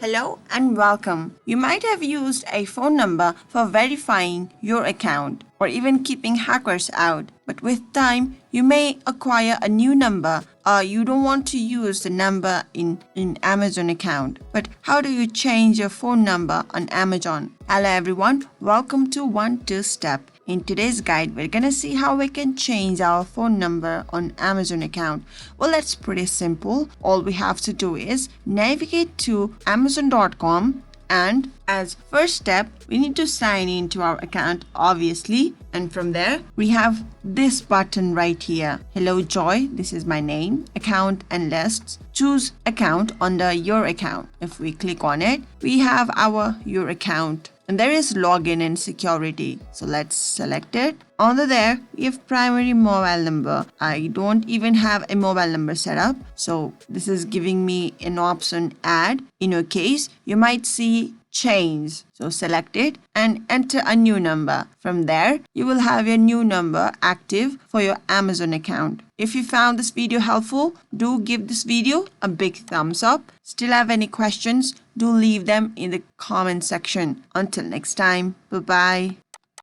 Hello and welcome. You might have used a phone number for verifying your account or even keeping hackers out. But with time, you may acquire a new number or you don't want to use the number in Amazon account. But how do you change your phone number on Amazon? Hello everyone, welcome to 1-2 Step. In today's guide, we're gonna see how we can change our phone number on Amazon account. Well, that's pretty simple. All we have to do is navigate to amazon.com, and as first step, we need to sign into our account, obviously. And from there, we have this button right here. Hello Joy, this is my name, account and lists. Choose account under your account. If we click on it, we have our your account. And there is login and security. So let's select it. Under there, we have primary mobile number. I don't even have a mobile number set up. So this is giving me an option add. In your case, you might see change. So select it and enter a new number. From there, you will have your new number active for your Amazon account. If you found this video helpful, do give this video a big thumbs up. Still have any questions? Do leave them in the comment section. Until next time, bye-bye.